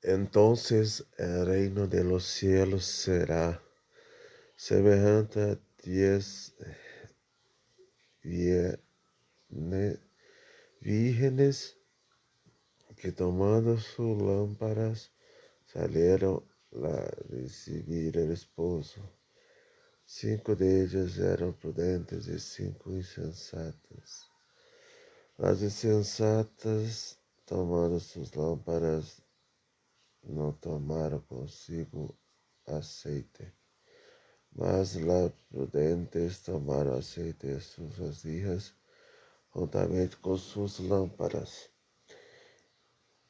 Entonces el reino de los cielos será semejante a 10 vírgenes que tomando sus lámparas salieron a recibir el esposo. 5 de ellas eran prudentes y 5 insensatas. Las insensatas, tomando sus lámparas, no tomaron consigo aceite, mas las prudentes tomaron aceite en sus vasijas juntamente con sus lámparas.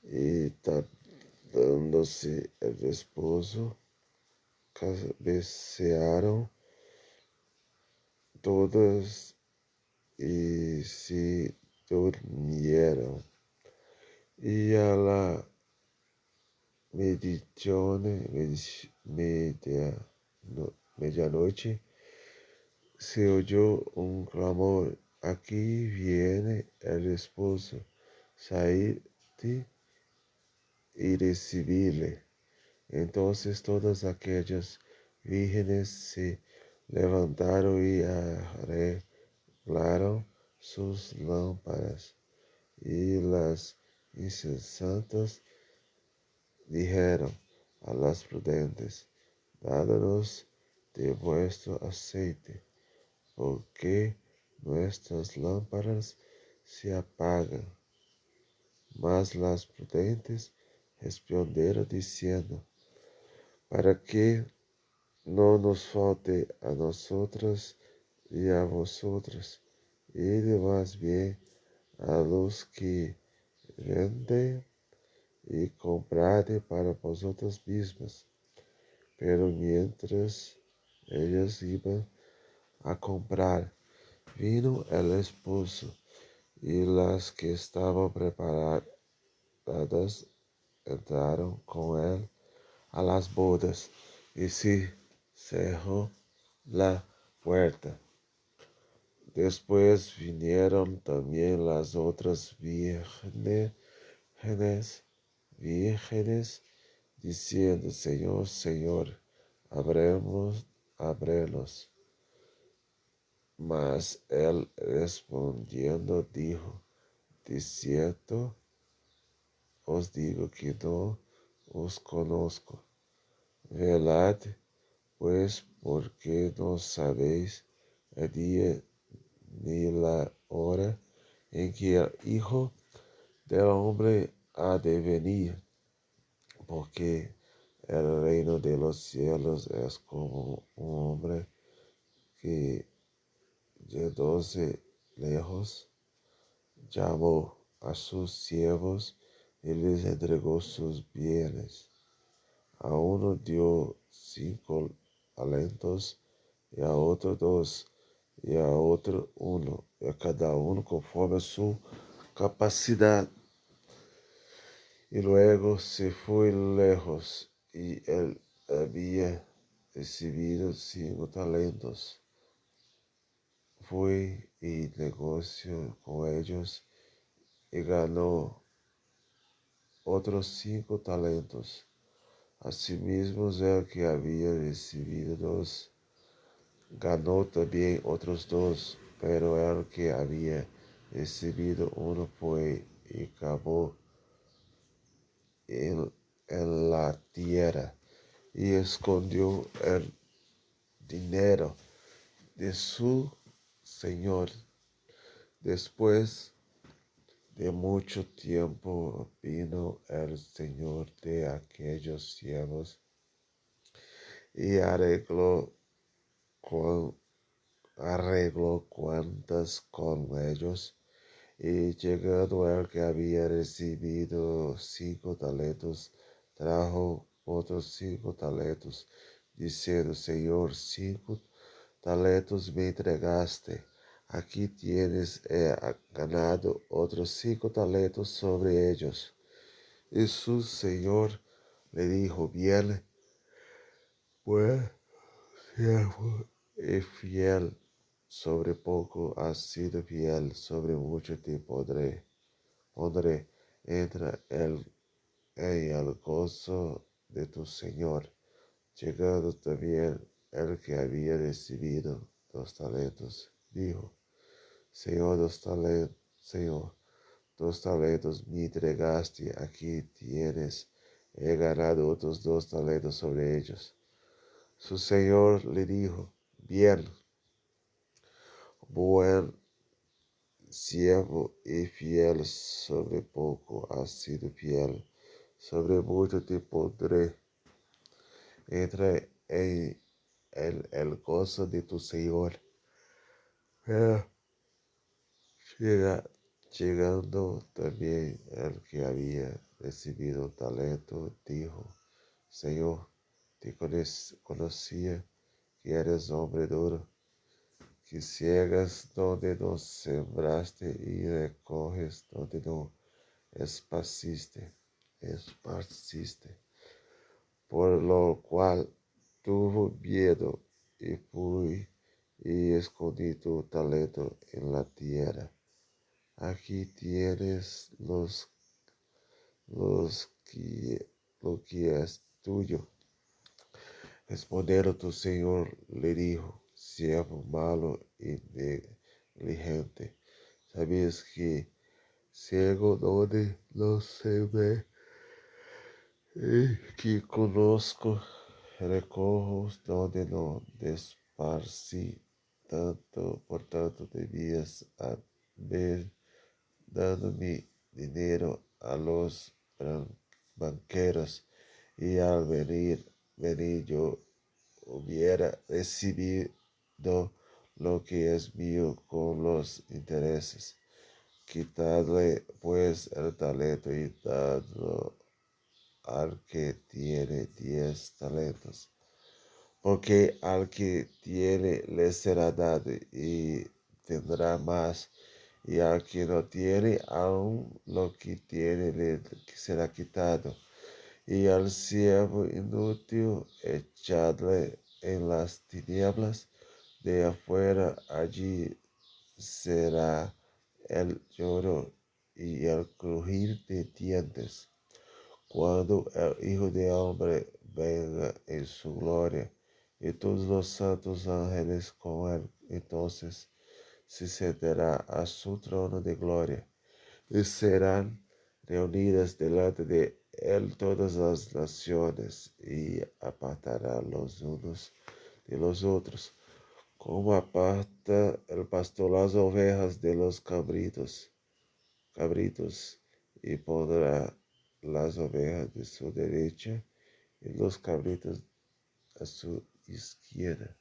Y tratándose el esposo, cabecearon todas y se durmieron. Y a la medianoche se oyó un clamor: aquí viene el esposo, salid y recibidle. Entonces todas aquellas vírgenes se levantaron y arreglaron sus lámparas. Y las insensatas dijeron a las prudentes: dadnos de vuestro aceite, porque nuestras lámparas se apagan. Mas las prudentes respondieron diciendo: para que no nos falte a nosotras y a vosotras, id más bien a los que venden y comprad para vosotras mismas. Pero mientras ellas iban a comprar, vino el esposo, y las que estaban preparadas entraron con él a las bodas, y se cerró la puerta. Después vinieron también las otras vírgenes, diciendo: Señor, Señor, ábrenos. Mas él respondiendo dijo: de cierto os digo que no os conozco. Velad, pues, porque no sabéis el día ni la hora en que el Hijo del Hombre ha de venir. Porque el reino de los cielos es como un hombre que, yéndose lejos, llamó a sus siervos y les entregó sus bienes. A uno dio 5 talentos, y a otro 2, y a otro 1, y a cada uno conforme su capacidad. Y luego se fue lejos, y él había recibido 5 talentos. Fue y negoció con ellos y ganó otros 5 talentos. Asimismo, el que había recibido 2 ganó también otros 2, pero el que había recibido 1 fue y cavó en la tierra y escondió el dinero de su señor. Después de mucho tiempo vino el señor de aquellos siervos y arregló cuentas con ellos. Y llegando el que había recibido 5 talentos, trajo otros 5 talentos, diciendo: Señor, 5 talentos me entregaste. Aquí tienes, he ganado otros 5 talentos sobre ellos. Y su señor le dijo: bien, pues, siervo y fiel, sobre poco has sido fiel, sobre mucho te pondré. Entra en el gozo de tu Señor. Llegando también el que había recibido 2 talentos, dijo, Señor, 2 talentos me entregaste, aquí tienes, he ganado otros 2 talentos sobre ellos. Su Señor le dijo, bien, buen siervo y fiel, sobre poco has sido fiel, sobre mucho te pondré. Entra en el gozo de tu Señor. Pero llegando también el que había recibido 1 talento, dijo, Señor, te conocía que eres hombre duro, que ciegas donde no sembraste y recoges donde no esparciste. Por lo cual tuvo miedo y fui y escondí tu talento en la tierra. Aquí tienes lo que es tuyo. Respondiendo tu Señor le dijo, siervo malo y negligente, sabías que ciego donde no se ve y que conozco recojos donde no desparcí tanto, por tanto debías haber dado mi dinero a los banqueros, y al venir yo hubiera recibido lo que es mío con los intereses. Quitadle pues el talento y dadlo al que tiene 10 talentos, porque al que tiene le será dado y tendrá más, y al que no tiene, aun lo que tiene le será quitado. Y al siervo inútil echadle en las tinieblas de afuera, allí será el lloro y el crujir de dientes, cuando el Hijo del Hombre venga en su gloria, y todos los santos ángeles con él. Entonces se sentará a su trono de gloria, y serán reunidas delante de él todas las naciones, y apartará los unos de los otros, como aparta el pastor las ovejas de los cabritos, y pondrá las ovejas de su derecha y los cabritos a su izquierda.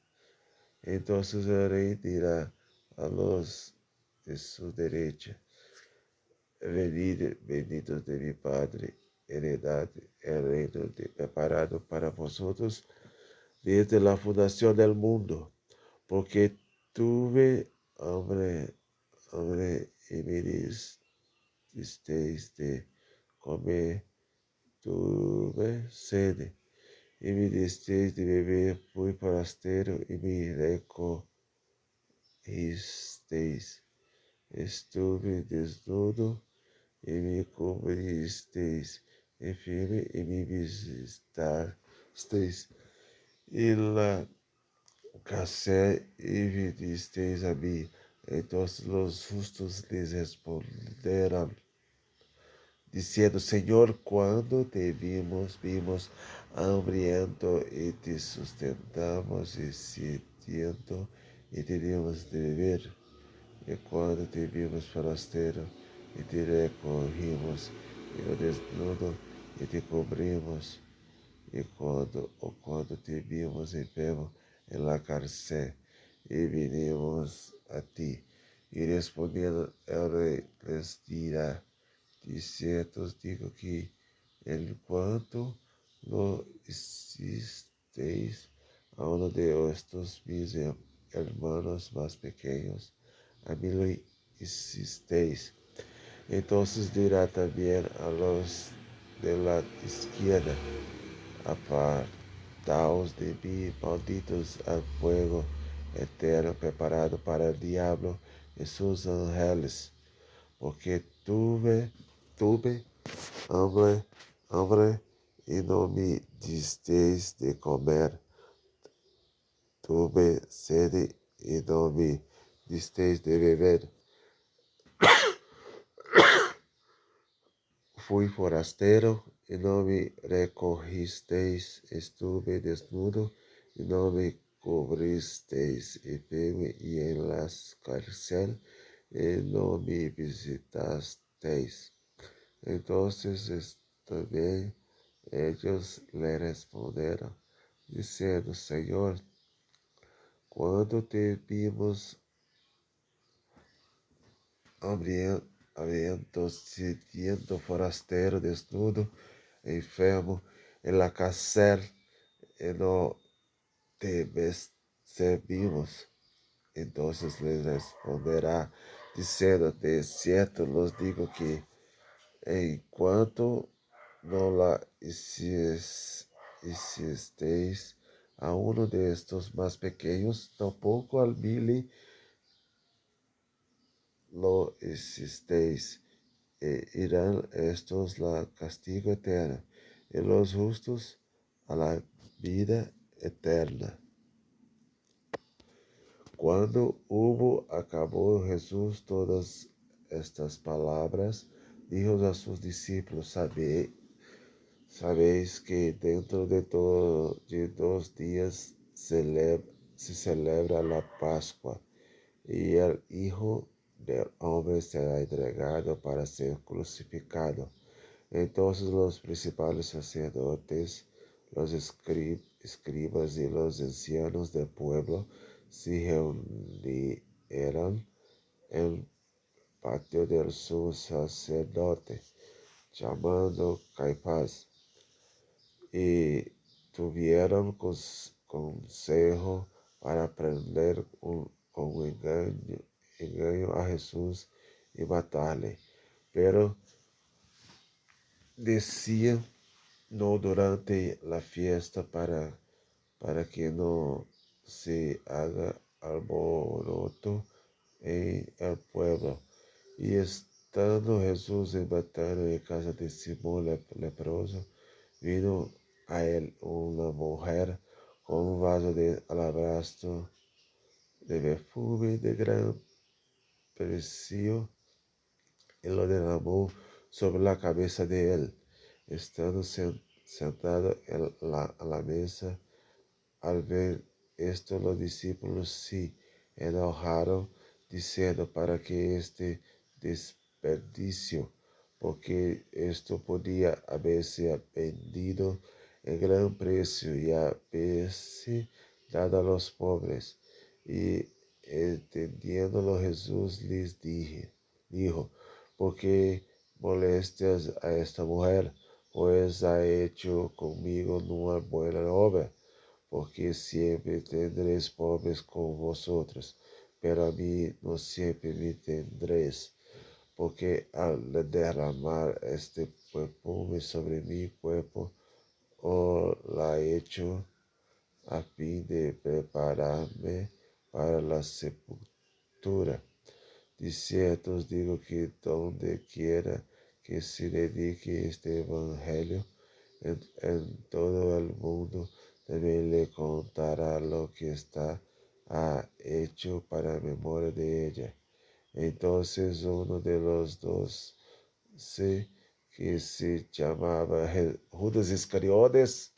Entonces el rey dirá a los de su derecha, venid, benditos de mi Padre, heredad el reino preparado para vosotros desde la fundación del mundo, porque tuve hambre y me disteis de comer, tuve sede y me disteis de beber, fui forastero y me recogisteis, estuve desnudo y me cubristeis, enfermo y me visitasteis, en la cárcel y vinisteis a mí. Entonces los justos les responderán, diciendo, Señor, cuando te vimos hambriento y te sustentamos, y sediento y te dimos de beber, y cuando te vimos forastero y te recogimos, y desnudo y te cubrimos, y cuando te vimos enfermo en la cárcel y vinimos a ti. Y respondiendo el rey les dirá, de cierto os digo que en cuanto lo hicisteis a uno de estos mis hermanos más pequeños, a mí lo hicisteis. Entonces dirá también a los de la izquierda, apartaos de mí, malditos, al fuego eterno preparado para el diablo y sus ángeles, porque tuve hambre hambre y no me disteis de comer. Tuve sede y no me disteis de beber. Fui forastero y no me recogisteis. Estuve desnudo y no me cubristeis. Enfermo y en la cárcel y no me visitasteis. Entonces también ellos le respondieron, diciendo, Señor, cuando te vimos hambriento, sediento, forastero, desnudo, enfermo, en la cárcel, y no te servimos. Entonces les responderá, diciendo, de cierto los digo que en cuanto no la hicisteis a uno de estos más pequeños, tampoco al mí lo hicisteis. Irán estos la castigo eterno, y los justos a la vida eterna. Cuando hubo acabado Jesús todas estas palabras, dijo a sus discípulos, sabéis que dentro de 2 días se celebra la Pascua, y el Hijo del Hombre será entregado para ser crucificado. Entonces los principales sacerdotes, los escribas y los ancianos del pueblo se reunieron en el patio del sumo sacerdote, llamando Caifás, y tuvieron consejo para prender con engaño a Jesús y matarle. Pero decían, no durante la fiesta, para que no se haga alboroto en el pueblo. Y estando Jesús en Betania, en casa de Simón leproso, vino a él una mujer con un vaso de alabastro de perfume de gran precio, y lo derramó sobre la cabeza de él. Estando sentado a la mesa, al ver esto, los discípulos se enojaron, diciendo, ¿para qué este desperdicio? Porque esto podía haberse vendido en gran precio y haberse dado a los pobres. Y entendiéndolo, Jesús les dijo, ¿por qué molestias a esta mujer? Pues ha hecho conmigo una buena obra. Porque siempre tendréis pobres con vosotros, pero a mí no siempre me tendréis. Porque al derramar este perfume sobre mi cuerpo, os la he hecho a fin de prepararme para la sepultura. De cierto os digo que donde quiera que se dedique este evangelio en todo el mundo, también le contará lo que ha hecho para memoria de ella. Entonces uno de los 12, que se llamaba Judas Iscariotes,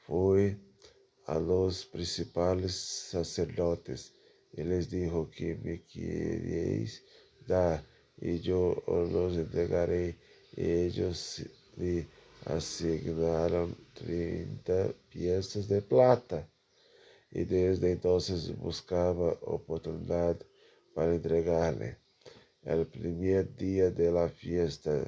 fue a los principales sacerdotes y les dijo, que me queréis dar, y yo os los entregaré. Y ellos le asignaron 30 piezas de plata, y desde entonces buscaba oportunidad para entregarle. El primer día de la fiesta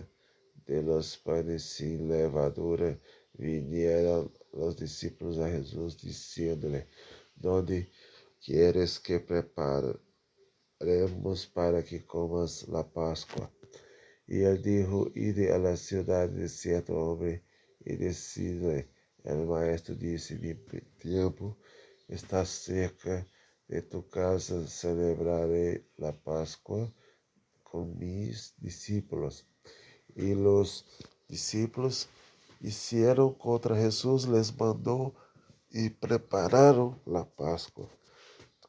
de los panes sin levadura, vinieron los discípulos a Jesús diciéndole, ¿dónde quieres que preparemos para que comas la Pascua? Y él dijo, id a la ciudad de cierto hombre y decidle, el maestro dice, mi tiempo está cerca, de tu casa celebraré la Pascua con mis discípulos. Y los discípulos hicieron contra Jesús, les mandó y prepararon la Pascua.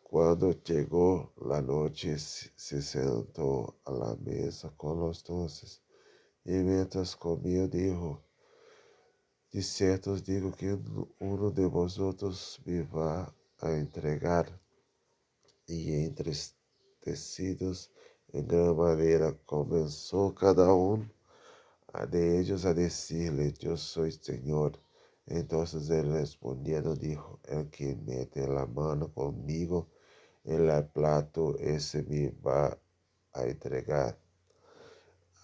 Cuando llegó la noche, se sentó a la mesa con los 12, y mientras comía dijo: de cierto os digo que uno de vosotros me va a entregar. Y entristecidos en gran manera comenzó cada uno de ellos a decirle: yo soy Señor. Entonces él respondiendo dijo: el que mete la mano conmigo en el plato, ese me va a entregar.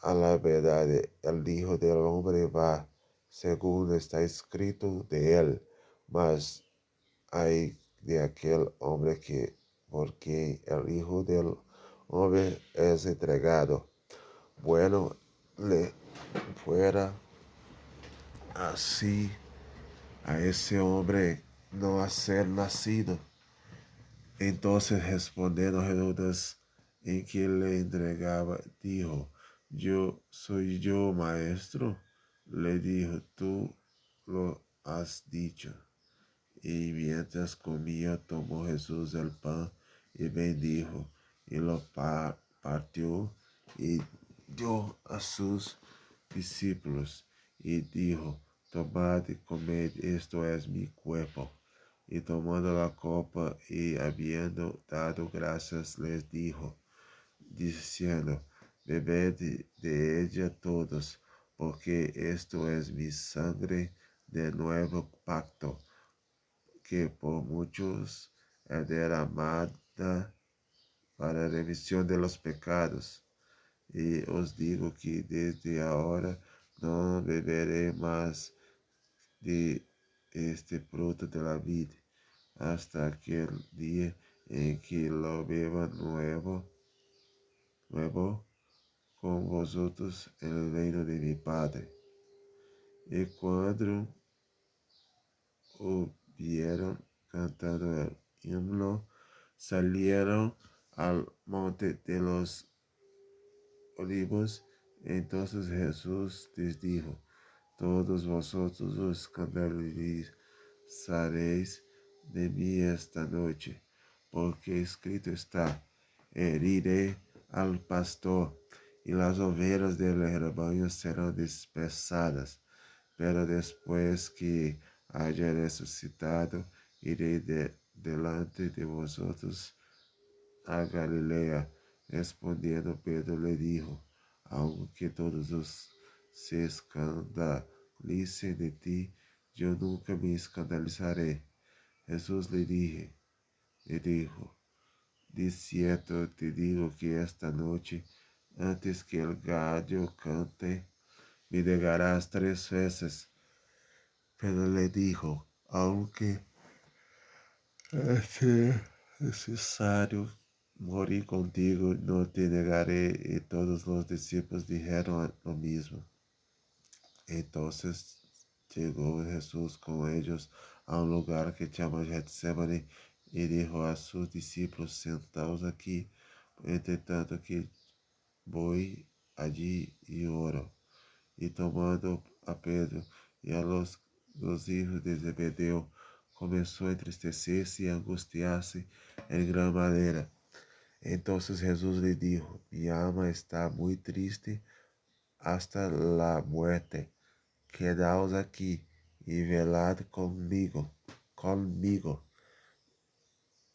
A la verdad, el Hijo del Hombre va, según está escrito de él, mas hay de aquel hombre que, porque el Hijo del Hombre es entregado. Bueno, le fuera así a ese hombre no hacer nacido. Entonces respondiendo Herodes, en que le entregaba, dijo: yo soy yo, maestro. Le dijo: tú lo has dicho. Y mientras comía, tomó Jesús el pan y bendijo, y lo partió y dio a sus discípulos, y dijo: tomad y comed, esto es mi cuerpo. Y tomando la copa y habiendo dado gracias, les dijo, diciendo: bebed de ella todos, porque esto es mi sangre del nuevo pacto, que por muchos es derramada para remisión de los pecados. Y os digo que desde ahora no beberé más de este fruto de la vid, hasta aquel día en que lo beba nuevo con vosotros en el reino de mi Padre. Y cuando hubieron cantado el himno, salieron al monte de los olivos. Entonces Jesús les dijo: todos vosotros os escandalizaréis de mí esta noche, porque escrito está: heriré al pastor, y las ovejas del rebaño serán dispersadas. Pero después que haya resucitado, iré delante de vosotros a Galilea. Respondiendo Pedro le dijo: aunque todos se escandalicen de ti, yo nunca me escandalizaré. Jesús le dijo: de cierto te digo que esta noche, antes que el gallo cante, me negarás 3 veces. Pero le dijo: aunque es necesario morir contigo, no te negaré. Y todos los discípulos dijeron lo mismo. Entonces llegó Jesús con ellos a un lugar que llaman Getsemani, y dijo a sus discípulos: sentaos aquí, entre tanto que voy allí y oro. Y tomando a Pedro y a los 2 hijos de Zebedeo, comenzó a entristecerse y angustiarse en gran manera. Entonces Jesús le dijo: mi alma está muy triste hasta la muerte. Quedaos aquí y velad conmigo.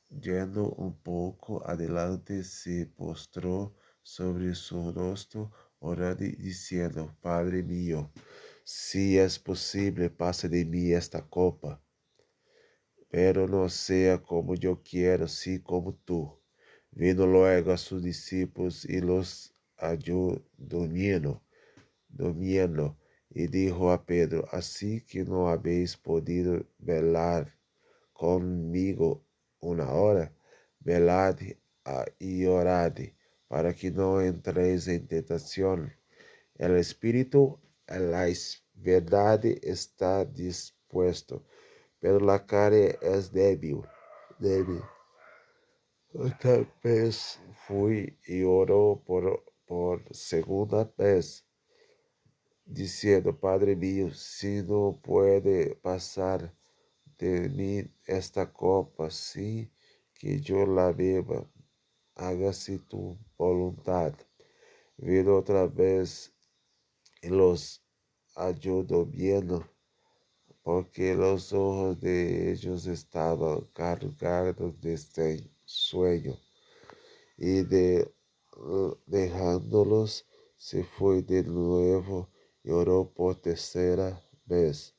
Yendo un poco adelante, se postró sobre su rostro, orando y diciendo: Padre mío, si es posible, pase de mí esta copa, pero no sea como yo quiero, sino como tú. Vino luego a sus discípulos y los halló durmiendo, y dijo a Pedro: así que no habéis podido velar conmigo una hora. Velad y orad, para que no entréis en tentación. El espíritu en la verdad está dispuesto, pero la carne es débil. Otra vez fui y oró por segunda vez, diciendo: Padre mío, si no puede pasar de mí esta copa sin que yo la beba, hágase tu voluntad. Vino otra vez y los halló durmiendo, porque los ojos de ellos estaban cargados de sueño. Y dejándolos, se fue de nuevo y oró por tercera vez,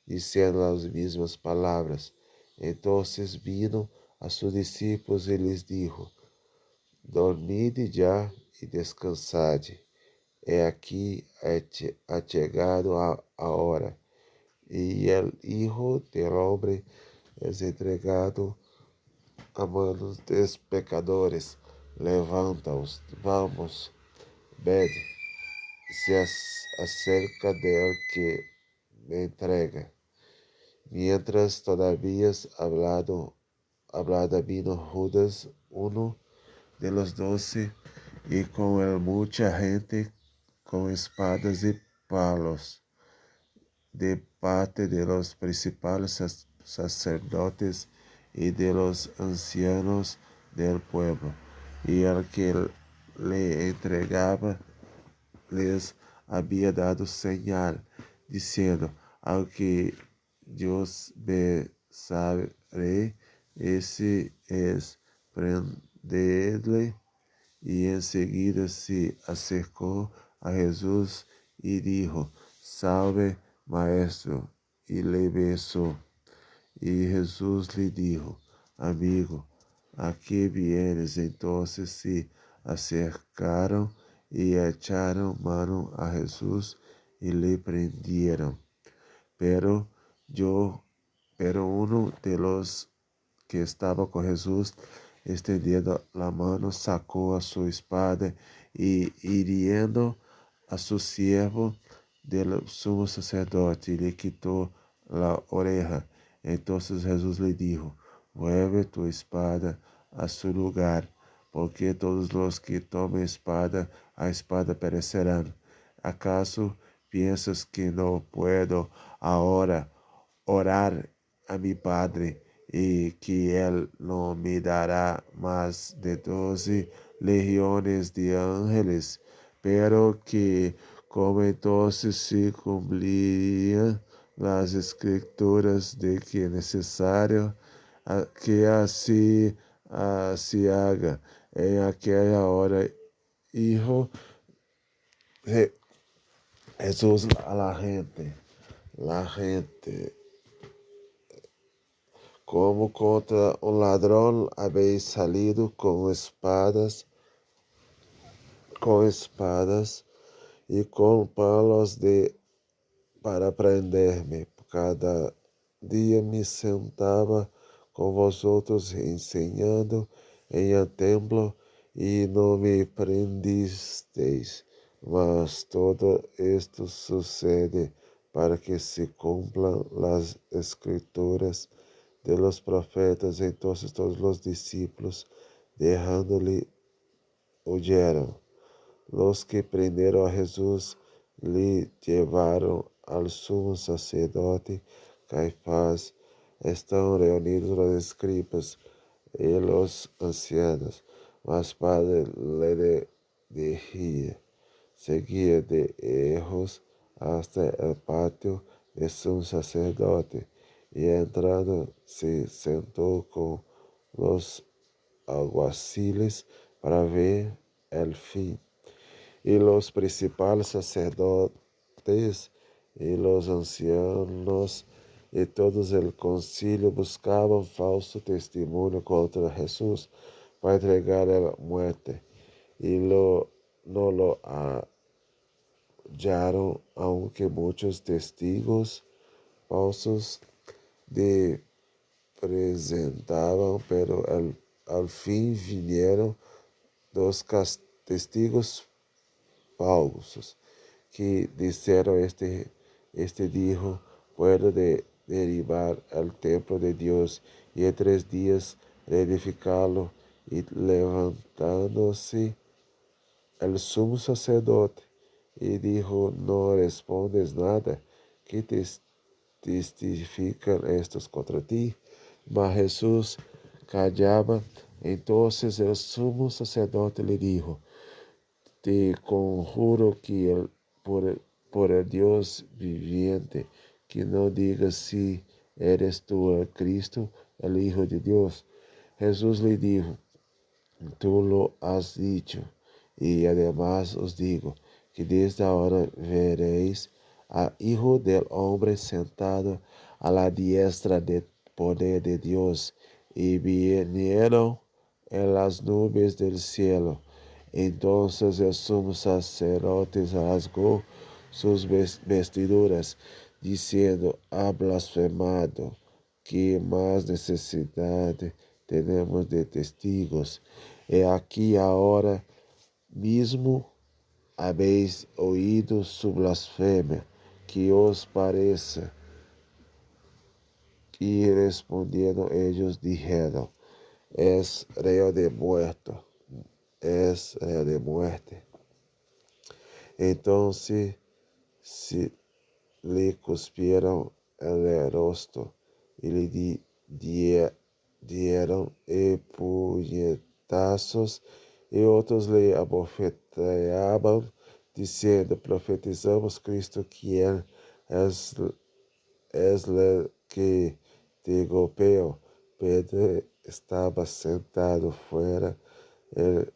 diciendo las mismas palabras. Entonces vino a sus discípulos y les dijo: Dormid ya y descansad. He aquí ha llegado a hora, y el Hijo del Hombre es entregado a manos de pecadores. Levantaos, vamos, ved, se acerca del que me entrega. Mientras todavía hablaba, vino Judas, uno de los 12, y con él mucha gente con espadas y palos, de parte de los principales sacerdotes y de los ancianos del pueblo. Y el que le entregaba les había dado señal, diciendo: Al que yo besaré, ese es, prendedle. Y enseguida se acercó a Jesús y dijo: Salve, Maestro, y le besó. Y Jesús le dijo: Amigo, ¿a qué vienes? Entonces se acercaron y echaron mano a Jesús y le prendieron. Pero uno de los que estaba con Jesús, extendiendo la mano, sacó a su espada y, hiriendo a su siervo del sumo sacerdote, le quitó la oreja. Entonces Jesús le dijo: Vuelve tu espada a su lugar, porque todos los que tomen a espada perecerán. ¿Acaso piensas que no puedo ahora orar a mi Padre, y que Él no me dará más de 12 legiones de ángeles? Pero que, como entonces se cumplirían las escrituras de que es necesario que así haga en aquella hora. Hijo Jesús a la gente, como contra un ladrón habéis salido con espadas y con palos para prenderme. Cada día me sentaba con vosotros enseñando en el templo, y no me prendisteis. Mas todo esto sucede para que se cumplan las escrituras de los profetas. Entonces todos los discípulos, dejándole, huyeron. Los que prendieron a Jesús le llevaron al sumo sacerdote Caifás. Estaban reunidos los escribas y los ancianos, mas Padre le dejía. Seguía de lejos hasta el patio del sumo sacerdote, y entrando se sentó con los alguaciles para ver el fin. Y los principales sacerdotes y los ancianos y todo el concilio buscaban falso testimonio contra Jesús para entregarle a la muerte, y no lo hallaron, aunque muchos testigos falsos de presentaban. Pero al fin vinieron dos testigos falsos, que dijeron: este dijo: puedo derribar el templo de Dios y en 3 días reedificarlo. Y levantándose el sumo sacerdote y dijo, ¿no respondes nada? ¿Qué testifican estos contra ti? Mas Jesús callaba. Entonces el sumo sacerdote le dijo, te conjuro que por el Dios viviente, que no digas si eres tú el Cristo, el Hijo de Dios. Jesús le dijo, tú lo has dicho, y además os digo que desde ahora veréis al Hijo del Hombre sentado a la diestra del poder de Dios. Y vinieron en las nubes del cielo. Entonces el sumo sacerdote rasgó sus vestiduras, diciendo, ha blasfemado. ¿Qué más necesidad tenemos de testigos? He aquí ahora mismo habéis oído su blasfemia. ¿Qué os parece? Y respondiendo ellos dijeron, es reo de muerte, es reo de muerte. Entonces se le cuspieron el rostro y le dieron puñetazos, y otros le abofeteaban, diciendo, profetizamos Cristo, quien es, es el que te golpeó. Pedro estaba sentado fuera el-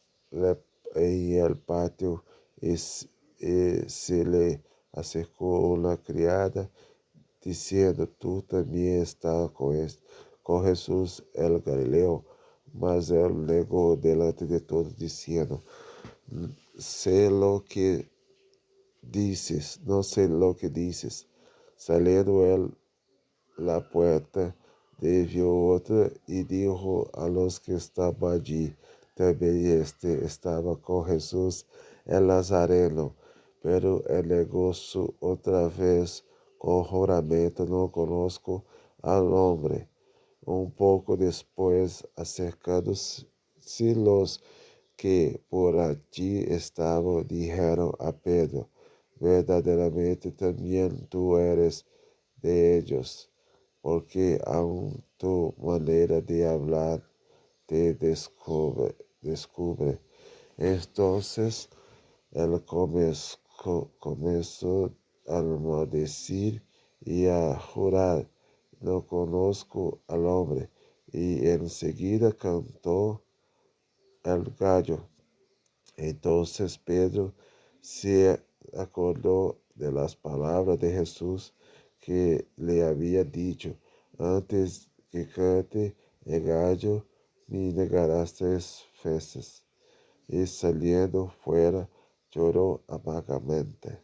en el patio, y se le acercó una criada, diciendo, tú también estabas con Jesús el Galileo. Mas él negó delante de todos, diciendo, sé lo que dices, no sé lo que dices. Saliendo él la puerta, vio otra y dijo a los que estaban allí, también este estaba con Jesús el Nazareno. Pero él negó otra vez con juramento, no conozco al hombre. Un poco después, acercándose los que por allí estaban, dijeron a Pedro, verdaderamente también tú eres de ellos, porque aun tu manera de hablar te descubre. Entonces él comenzó a maldecir y a jurar, no conozco al hombre. Y enseguida cantó el gallo. Entonces Pedro se acordó de las palabras de Jesús que le había dicho, antes que cante el gallo, me negarás 3 veces. Y saliendo fuera, lloró amargamente.